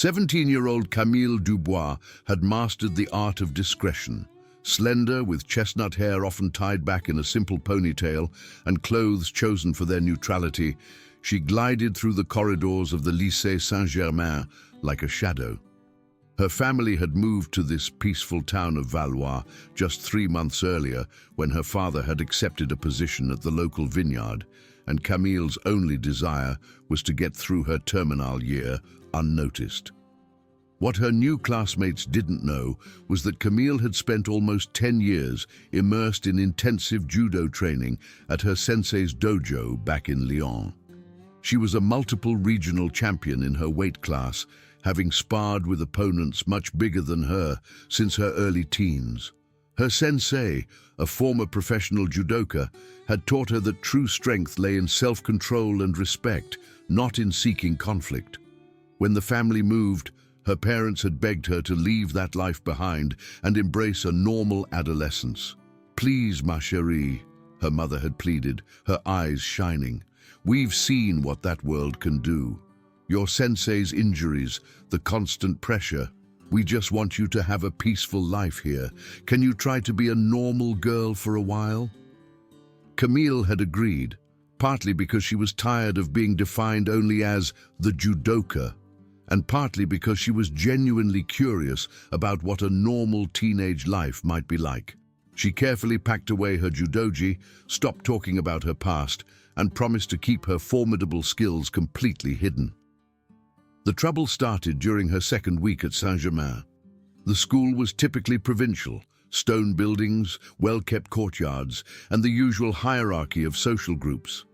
17-year-old Camille Dubois had mastered the art of discretion. Slender, with chestnut hair often tied back in a simple ponytail and clothes chosen for their neutrality, she glided through the corridors of the Lycée Saint-Germain like a shadow. Her family had moved to this peaceful town of Valois just 3 months earlier when her father had accepted a position at the local vineyard, and Camille's only desire was to get through her terminal year unnoticed. What her new classmates didn't know was that Camille had spent almost 10 years immersed in intensive judo training at her sensei's dojo back in Lyon. She was a multiple regional champion in her weight class, having sparred with opponents much bigger than her since her early teens. Her sensei, a former professional judoka, had taught her that true strength lay in self-control and respect, not in seeking conflict. When the family moved, her parents had begged her to leave that life behind and embrace a normal adolescence. "Please, ma chérie," her mother had pleaded, her eyes shining. "We've seen what that world can do. Your sensei's injuries, the constant pressure. We just want you to have a peaceful life here. Can you try to be a normal girl for a while?" Camille had agreed, partly because she was tired of being defined only as the judoka, and partly because she was genuinely curious about what a normal teenage life might be like. She carefully packed away her judogi, stopped talking about her past, and promised to keep her formidable skills completely hidden. The trouble started during her second week at Saint-Germain. The school was typically provincial: stone buildings, well-kept courtyards, and the usual hierarchy of social groups.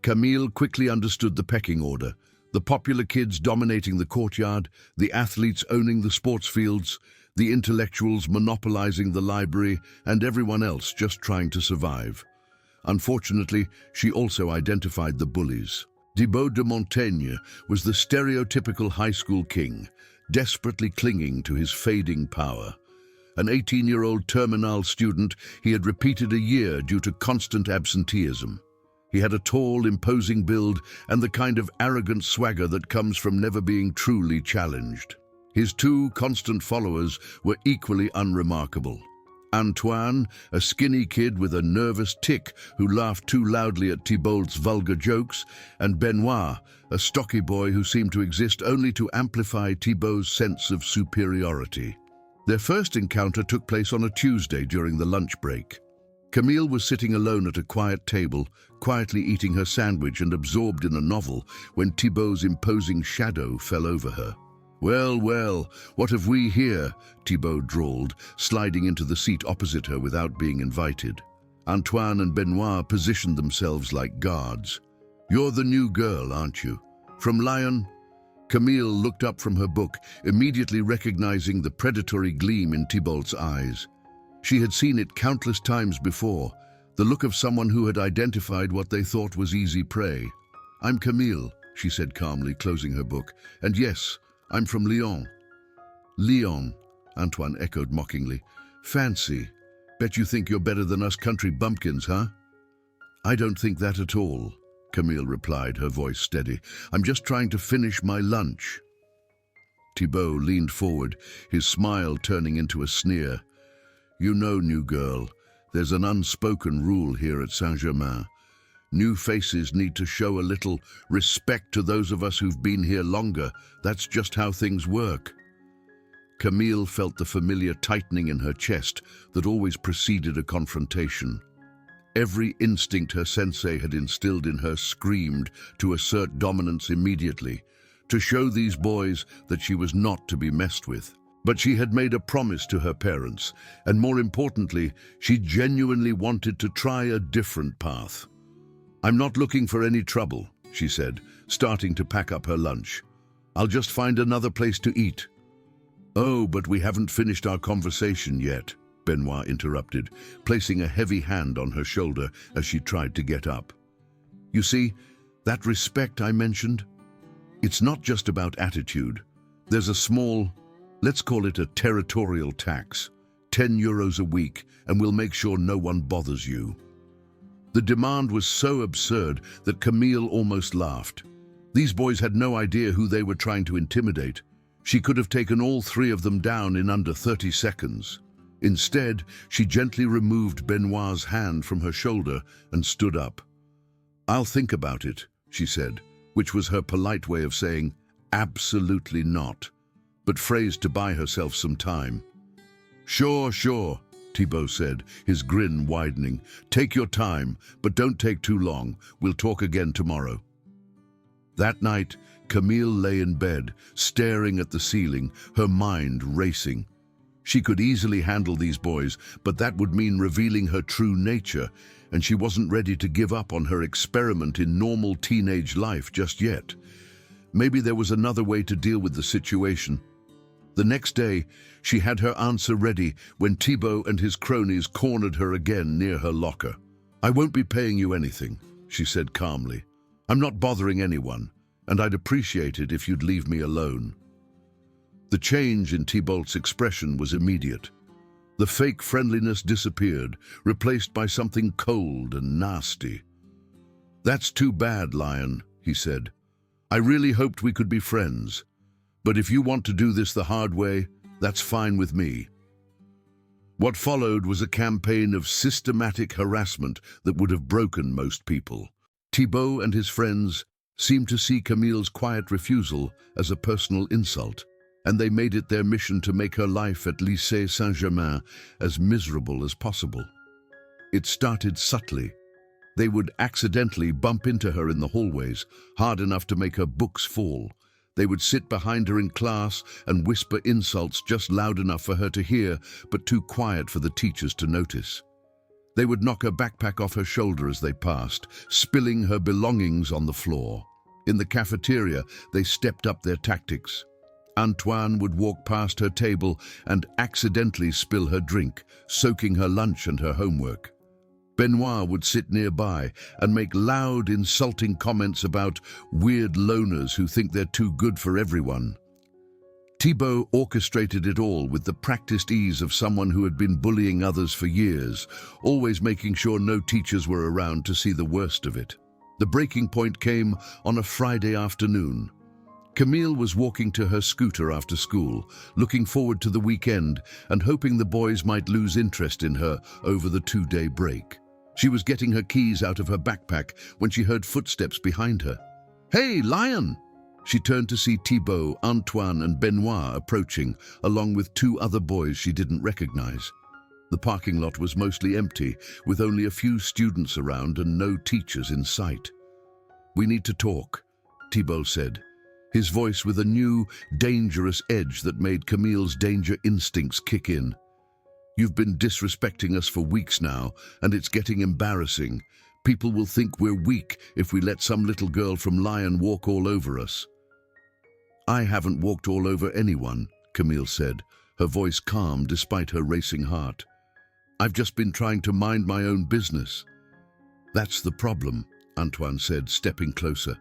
Camille quickly understood the pecking order: the popular kids dominating the courtyard, the athletes owning the sports fields, the intellectuals monopolizing the library, and everyone else just trying to survive. Unfortunately, she also identified the bullies. Thibaut de Montaigne was the stereotypical high school king, desperately clinging to his fading power. An 18-year-old terminal student, he had repeated a year due to constant absenteeism. He had a tall, imposing build and the kind of arrogant swagger that comes from never being truly challenged. His two constant followers were equally unremarkable. Antoine, a skinny kid with a nervous tic who laughed too loudly at Thibault's vulgar jokes, and Benoit, a stocky boy who seemed to exist only to amplify Thibault's sense of superiority. Their first encounter took place on a Tuesday during the lunch break. Camille was sitting alone at a quiet table, quietly eating her sandwich and absorbed in a novel, when Thibault's imposing shadow fell over her. "Well, well, what have we here?" Thibault drawled, sliding into the seat opposite her without being invited. Antoine and Benoit positioned themselves like guards. "You're the new girl, aren't you? From Lyon?" Camille looked up from her book, immediately recognizing the predatory gleam in Thibault's eyes. She had seen it countless times before, the look of someone who had identified what they thought was easy prey. "I'm Camille," she said calmly, closing her book. "And yes, I'm from Lyon." "Lyon," Antoine echoed mockingly. "Fancy. Bet you think you're better than us country bumpkins, huh?" "I don't think that at all," Camille replied, her voice steady. "I'm just trying to finish my lunch." Thibault leaned forward, his smile turning into a sneer. "You know, new girl, there's an unspoken rule here at Saint-Germain. New faces need to show a little respect to those of us who've been here longer. That's just how things work." Camille felt the familiar tightening in her chest that always preceded a confrontation. Every instinct her sensei had instilled in her screamed to assert dominance immediately, to show these boys that she was not to be messed with. But she had made a promise to her parents, and more importantly, she genuinely wanted to try a different path. "I'm not looking for any trouble," she said, starting to pack up her lunch. "I'll just find another place to eat." "Oh, but we haven't finished our conversation yet," Benoit interrupted, placing a heavy hand on her shoulder as she tried to get up. "You see, that respect I mentioned? It's not just about attitude. There's a small, let's call it a territorial tax, 10 euros a week, and we'll make sure no one bothers you." The demand was so absurd that Camille almost laughed. These boys had no idea who they were trying to intimidate. She could have taken all three of them down in under 30 seconds. Instead, she gently removed Benoit's hand from her shoulder and stood up. "I'll think about it," she said, which was her polite way of saying, "Absolutely not," but phrased to buy herself some time. "Sure, sure," Thibault said, his grin widening. "Take your time, but don't take too long. We'll talk again tomorrow." That night, Camille lay in bed, staring at the ceiling, her mind racing. She could easily handle these boys, but that would mean revealing her true nature, and she wasn't ready to give up on her experiment in normal teenage life just yet. Maybe there was another way to deal with the situation. The next day, she had her answer ready when Thibault and his cronies cornered her again near her locker. "I won't be paying you anything," she said calmly. "I'm not bothering anyone, and I'd appreciate it if you'd leave me alone." The change in Thibault's expression was immediate. The fake friendliness disappeared, replaced by something cold and nasty. "That's too bad, Lion," he said. "I really hoped we could be friends. But if you want to do this the hard way, that's fine with me." What followed was a campaign of systematic harassment that would have broken most people. Thibault and his friends seemed to see Camille's quiet refusal as a personal insult, and they made it their mission to make her life at Lycée Saint-Germain as miserable as possible. It started subtly. They would accidentally bump into her in the hallways, hard enough to make her books fall. They would sit behind her in class and whisper insults just loud enough for her to hear, but too quiet for the teachers to notice. They would knock her backpack off her shoulder as they passed, spilling her belongings on the floor. In the cafeteria, they stepped up their tactics. Antoine would walk past her table and accidentally spill her drink, soaking her lunch and her homework. Benoit would sit nearby and make loud, insulting comments about weird loners who think they're too good for everyone. Thibault orchestrated it all with the practiced ease of someone who had been bullying others for years, always making sure no teachers were around to see the worst of it. The breaking point came on a Friday afternoon. Camille was walking to her scooter after school, looking forward to the weekend and hoping the boys might lose interest in her over the 2-day break. She was getting her keys out of her backpack when she heard footsteps behind her. "Hey, Lion!" She turned to see Thibault, Antoine and Benoit approaching, along with 2 other boys she didn't recognize. The parking lot was mostly empty, with only a few students around and no teachers in sight. "We need to talk," Thibault said, his voice with a new, dangerous edge that made Camille's danger instincts kick in. "You've been disrespecting us for weeks now, and it's getting embarrassing. People will think we're weak if we let some little girl from Lion walk all over us." "I haven't walked all over anyone," Camille said, her voice calm despite her racing heart. "I've just been trying to mind my own business." "That's the problem," Antoine said, stepping closer.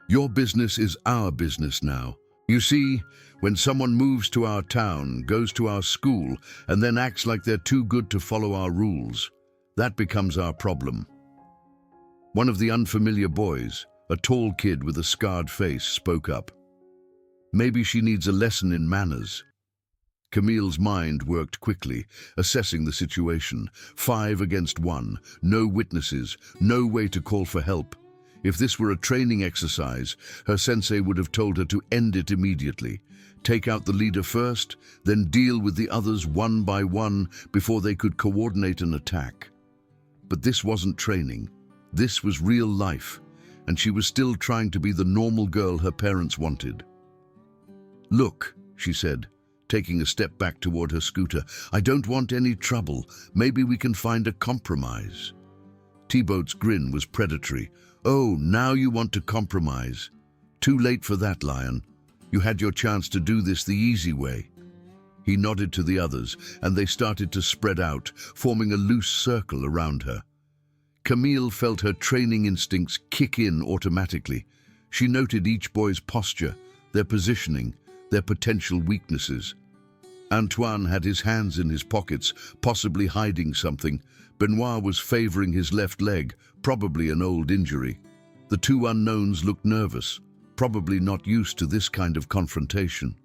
"Your business is our business now. You see, when someone moves to our town, goes to our school, and then acts like they're too good to follow our rules, that becomes our problem." One of the unfamiliar boys, a tall kid with a scarred face, spoke up. "Maybe she needs a lesson in manners." Camille's mind worked quickly, assessing the situation. 5 against 1, no witnesses, no way to call for help. If this were a training exercise, her sensei would have told her to end it immediately. Take out the leader first, then deal with the others one by one before they could coordinate an attack. But this wasn't training. This was real life, and she was still trying to be the normal girl her parents wanted. "Look," she said, taking a step back toward her scooter, "I don't want any trouble. Maybe we can find a compromise." Thibault's grin was predatory. "Oh, now you want to compromise. Too late for that, Lion. You had your chance to do this the easy way." He nodded to the others, and they started to spread out, forming a loose circle around her. Camille felt her training instincts kick in automatically. She noted each boy's posture, their positioning, their potential weaknesses. Antoine had his hands in his pockets, possibly hiding something. Benoit was favoring his left leg, probably an old injury. The 2 unknowns looked nervous, probably not used to this kind of confrontation.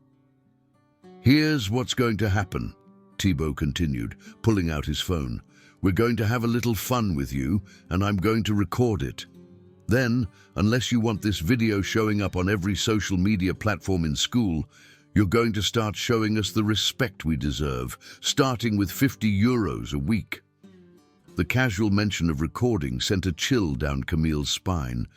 "Here's what's going to happen," Thibault continued, pulling out his phone. "We're going to have a little fun with you, and I'm going to record it. Then, unless you want this video showing up on every social media platform in school, you're going to start showing us the respect we deserve, starting with €50 a week." The casual mention of recording sent a chill down Camille's spine.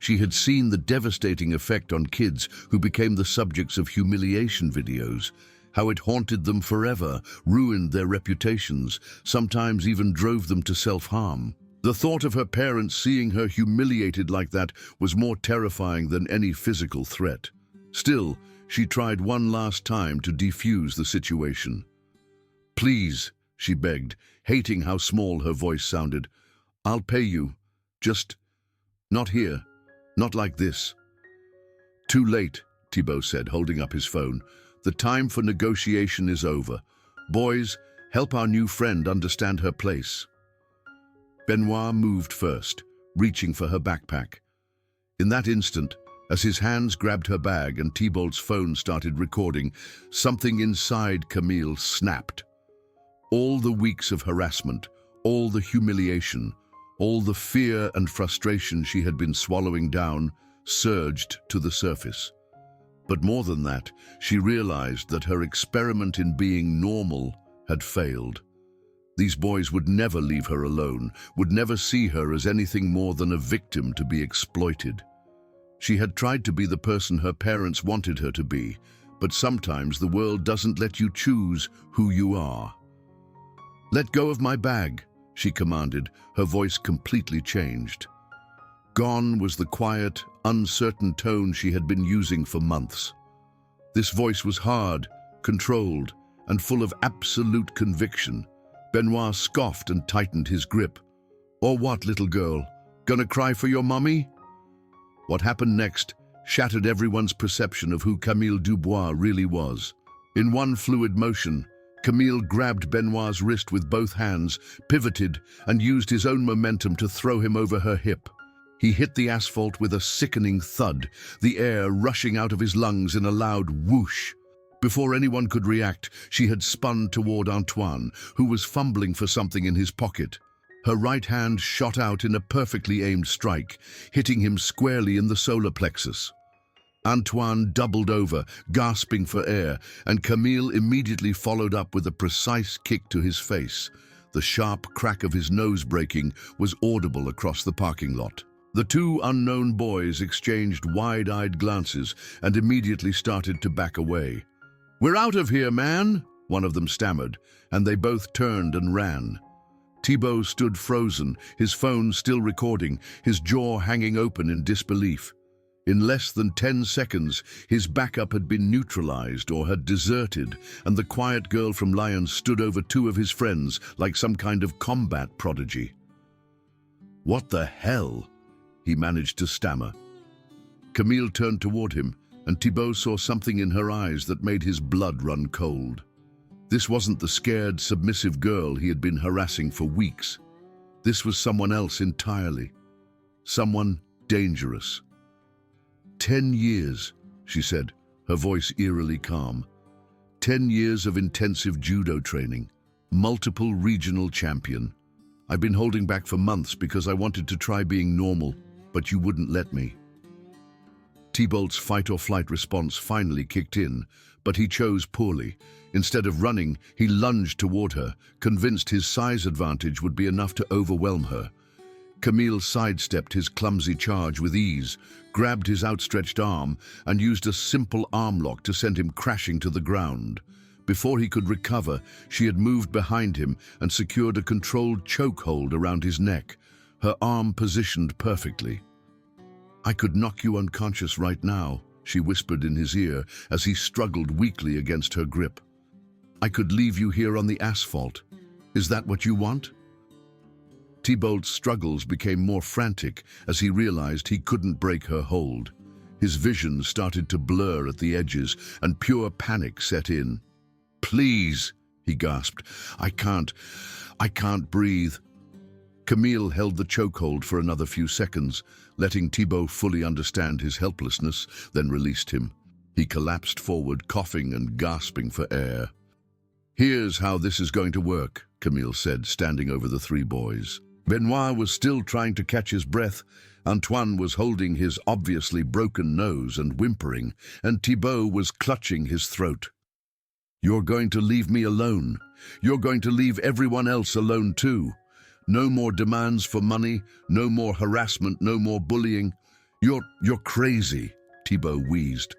She had seen the devastating effect on kids who became the subjects of humiliation videos, how it haunted them forever, ruined their reputations, sometimes even drove them to self-harm. The thought of her parents seeing her humiliated like that was more terrifying than any physical threat. Still, she tried one last time to defuse the situation. "Please," she begged, hating how small her voice sounded. "I'll pay you. Just not here. Not like this." "Too late," Thibault said, holding up his phone. "The time for negotiation is over. Boys, help our new friend understand her place." Benoit moved first, reaching for her backpack. In that instant, as his hands grabbed her bag and Thibault's phone started recording, something inside Camille snapped. All the weeks of harassment, all the humiliation, all the fear and frustration she had been swallowing down surged to the surface. But more than that, she realized that her experiment in being normal had failed. These boys would never leave her alone, would never see her as anything more than a victim to be exploited. She had tried to be the person her parents wanted her to be, but sometimes the world doesn't let you choose who you are. "Let go of my bag," she commanded, her voice completely changed. Gone was the quiet, uncertain tone she had been using for months. This voice was hard, controlled, and full of absolute conviction. Benoit scoffed and tightened his grip. "Or what, little girl? Gonna cry for your mummy?" What happened next shattered everyone's perception of who Camille Dubois really was. In one fluid motion, Camille grabbed Benoit's wrist with both hands, pivoted, and used his own momentum to throw him over her hip. He hit the asphalt with a sickening thud, the air rushing out of his lungs in a loud whoosh. Before anyone could react, she had spun toward Antoine, who was fumbling for something in his pocket. Her right hand shot out in a perfectly aimed strike, hitting him squarely in the solar plexus. Antoine doubled over, gasping for air, and Camille immediately followed up with a precise kick to his face. The sharp crack of his nose breaking was audible across the parking lot. The two unknown boys exchanged wide-eyed glances and immediately started to back away. "We're out of here, man," one of them stammered, and they both turned and ran. Thibault stood frozen, his phone still recording, his jaw hanging open in disbelief. In less than 10 seconds, his backup had been neutralized or had deserted, and the quiet girl from Lyons stood over two of his friends like some kind of combat prodigy. "What the hell?" he managed to stammer. Camille turned toward him, and Thibault saw something in her eyes that made his blood run cold. This wasn't the scared, submissive girl he had been harassing for weeks. This was someone else entirely. Someone dangerous. 10 years, she said, her voice eerily calm. 10 years of intensive judo training. Multiple regional champion. I've been holding back for months because I wanted to try being normal, but you wouldn't let me. Thibault's fight-or-flight response finally kicked in, but he chose poorly. Instead of running, he lunged toward her, convinced his size advantage would be enough to overwhelm her. Camille sidestepped his clumsy charge with ease, grabbed his outstretched arm, and used a simple arm lock to send him crashing to the ground. Before he could recover, she had moved behind him and secured a controlled chokehold around his neck, her arm positioned perfectly. "I could knock you unconscious right now," she whispered in his ear as he struggled weakly against her grip. "I could leave you here on the asphalt. Is that what you want?" Thibault's struggles became more frantic as he realized he couldn't break her hold. His vision started to blur at the edges, and pure panic set in. "Please," he gasped. I can't breathe." Camille held the chokehold for another few seconds, letting Thibault fully understand his helplessness, then released him. He collapsed forward, coughing and gasping for air. "Here's how this is going to work," Camille said, standing over the three boys. Benoit was still trying to catch his breath. Antoine was holding his obviously broken nose and whimpering, and Thibaut was clutching his throat. "You're going to leave me alone. You're going to leave everyone else alone too. No more demands for money, no more harassment, no more bullying. You're crazy," Thibaut wheezed.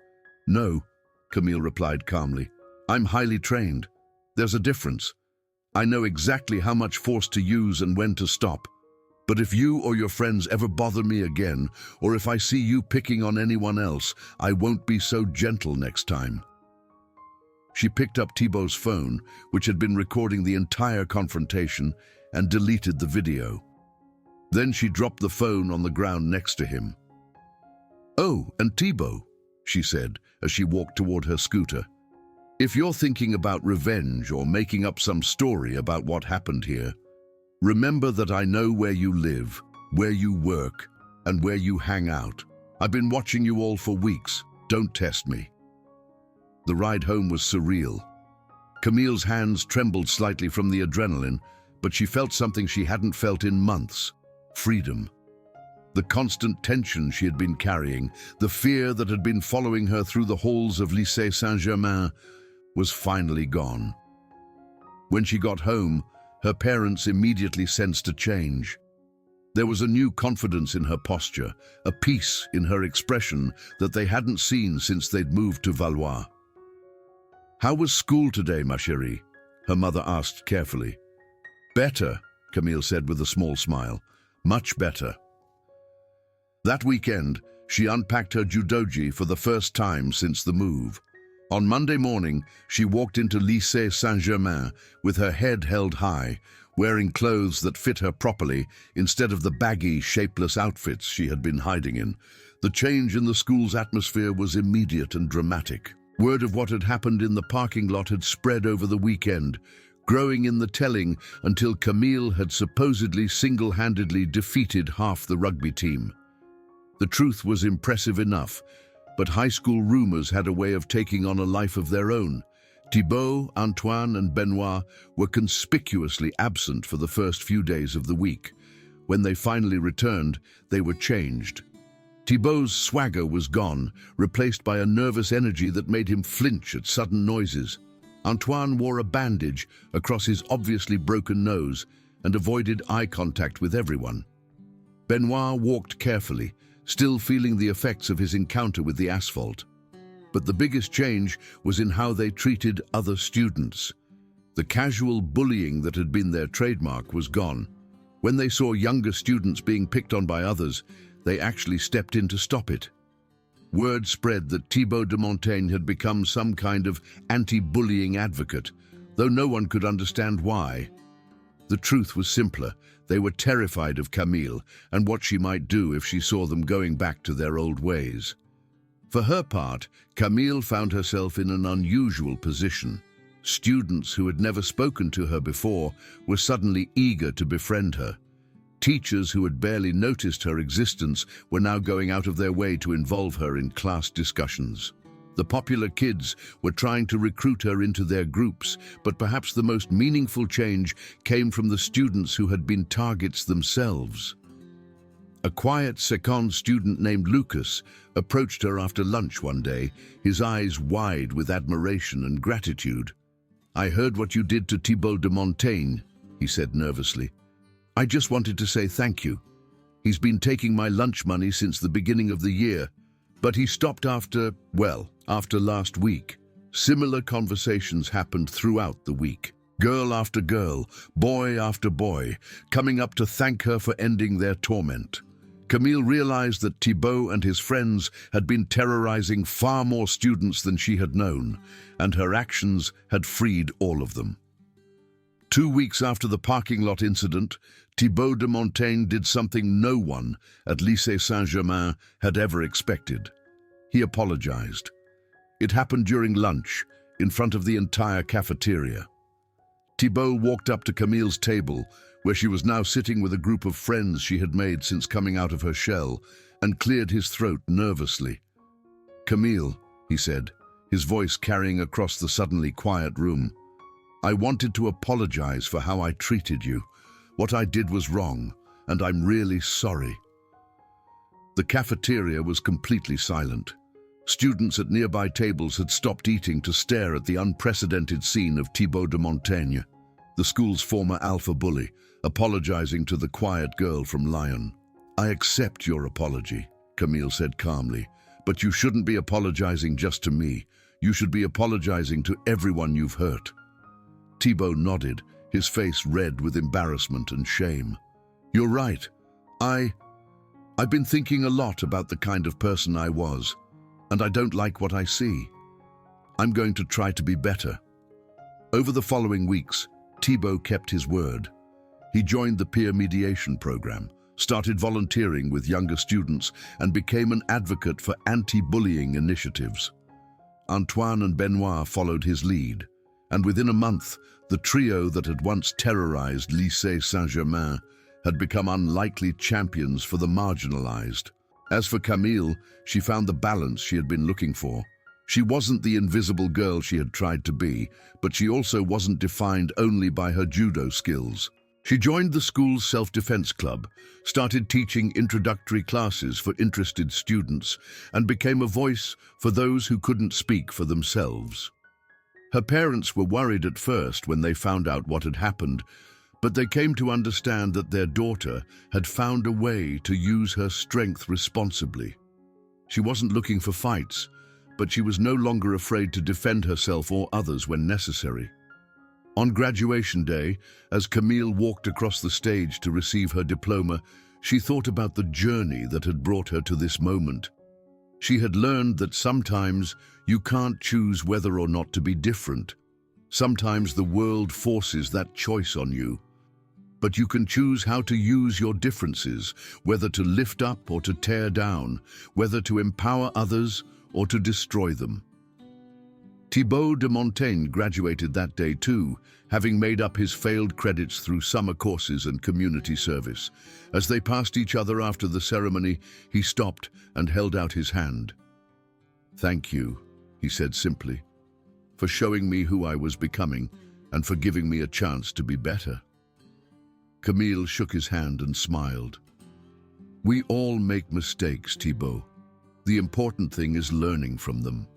"No," Camille replied calmly. "I'm highly trained. There's a difference. I know exactly how much force to use and when to stop. But if you or your friends ever bother me again, or if I see you picking on anyone else, I won't be so gentle next time." She picked up Thibaut's phone, which had been recording the entire confrontation, and deleted the video. Then she dropped the phone on the ground next to him. "Oh, and Thibaut," she said as she walked toward her scooter, "if you're thinking about revenge or making up some story about what happened here, remember that I know where you live, where you work, and where you hang out. I've been watching you all for weeks. Don't test me." The ride home was surreal. Camille's hands trembled slightly from the adrenaline, but she felt something she hadn't felt in months: freedom. The constant tension she had been carrying, the fear that had been following her through the halls of Lycée Saint-Germain, was finally gone. When she got home, her parents immediately sensed a change. There was a new confidence in her posture, a peace in her expression that they hadn't seen since they'd moved to Valois. "How was school today, ma chérie?" her mother asked carefully. "Better," Camille said with a small smile. "Much better." That weekend, she unpacked her judogi for the first time since the move. On Monday morning, she walked into Lycée Saint-Germain with her head held high, wearing clothes that fit her properly instead of the baggy, shapeless outfits she had been hiding in. The change in the school's atmosphere was immediate and dramatic. Word of what had happened in the parking lot had spread over the weekend, growing in the telling until Camille had supposedly single-handedly defeated half the rugby team. The truth was impressive enough, but high school rumors had a way of taking on a life of their own. Thibaut, Antoine, and Benoit were conspicuously absent for the first few days of the week. When they finally returned, they were changed. Thibaut's swagger was gone, replaced by a nervous energy that made him flinch at sudden noises. Antoine wore a bandage across his obviously broken nose and avoided eye contact with everyone. Benoit walked carefully, still feeling the effects of his encounter with the asphalt. But the biggest change was in how they treated other students. The casual bullying that had been their trademark was gone. When they saw younger students being picked on by others, they actually stepped in to stop it. Word spread that Thibaut de Montaigne had become some kind of anti-bullying advocate, though no one could understand why. The truth was simpler. They were terrified of Camille and what she might do if she saw them going back to their old ways. For her part, Camille found herself in an unusual position. Students who had never spoken to her before were suddenly eager to befriend her. Teachers who had barely noticed her existence were now going out of their way to involve her in class discussions. The popular kids were trying to recruit her into their groups, but perhaps the most meaningful change came from the students who had been targets themselves. A quiet second student named Lucas approached her after lunch one day, his eyes wide with admiration and gratitude. "I heard what you did to Thibaut de Montaigne," he said nervously. "I just wanted to say thank you. He's been taking my lunch money since the beginning of the year, but he stopped after last week." Similar conversations happened throughout the week. Girl after girl, boy after boy, coming up to thank her for ending their torment. Camille realized that Thibaut and his friends had been terrorizing far more students than she had known, and her actions had freed all of them. 2 weeks after the parking lot incident, Thibaut de Montaigne did something no one at Lycée Saint-Germain had ever expected. He apologized. It happened during lunch, in front of the entire cafeteria. Thibaut walked up to Camille's table, where she was now sitting with a group of friends she had made since coming out of her shell, and cleared his throat nervously. "Camille," he said, his voice carrying across the suddenly quiet room. "I wanted to apologize for how I treated you. What I did was wrong, and I'm really sorry." The cafeteria was completely silent. Students at nearby tables had stopped eating to stare at the unprecedented scene of Thibaut de Montaigne, the school's former alpha bully, apologizing to the quiet girl from Lyon. "I accept your apology," Camille said calmly, "but you shouldn't be apologizing just to me. You should be apologizing to everyone you've hurt." Thibaut nodded, his face red with embarrassment and shame. "You're right. I've been thinking a lot about the kind of person I was, and I don't like what I see. I'm going to try to be better." Over the following weeks, Thibaut kept his word. He joined the peer mediation program, started volunteering with younger students, and became an advocate for anti-bullying initiatives. Antoine and Benoit followed his lead, and within a month, the trio that had once terrorized Lycée Saint-Germain had become unlikely champions for the marginalized. As for Camille, she found the balance she had been looking for. She wasn't the invisible girl she had tried to be, but she also wasn't defined only by her judo skills. She joined the school's self-defense club, started teaching introductory classes for interested students, and became a voice for those who couldn't speak for themselves. Her parents were worried at first when they found out what had happened, but they came to understand that their daughter had found a way to use her strength responsibly. She wasn't looking for fights, but she was no longer afraid to defend herself or others when necessary. On graduation day, as Camille walked across the stage to receive her diploma, she thought about the journey that had brought her to this moment. She had learned that sometimes you can't choose whether or not to be different. Sometimes the world forces that choice on you. But you can choose how to use your differences, whether to lift up or to tear down, whether to empower others or to destroy them. Thibaut de Montaigne graduated that day too, having made up his failed credits through summer courses and community service. As they passed each other after the ceremony, he stopped and held out his hand. "Thank you," he said simply, "for showing me who I was becoming and for giving me a chance to be better." Camille shook his hand and smiled. "We all make mistakes, Thibaut. The important thing is learning from them."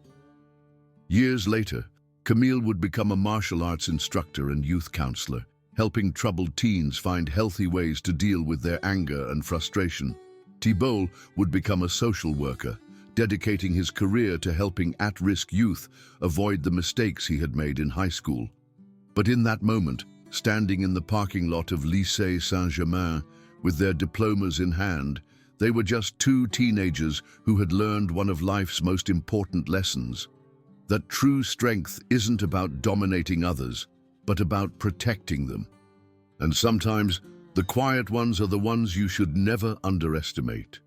Years later, Camille would become a martial arts instructor and youth counselor, helping troubled teens find healthy ways to deal with their anger and frustration. Thibaut would become a social worker, dedicating his career to helping at-risk youth avoid the mistakes he had made in high school. But in that moment, standing in the parking lot of Lycée Saint-Germain with their diplomas in hand, they were just two teenagers who had learned one of life's most important lessons: that true strength isn't about dominating others, but about protecting them. And sometimes, the quiet ones are the ones you should never underestimate.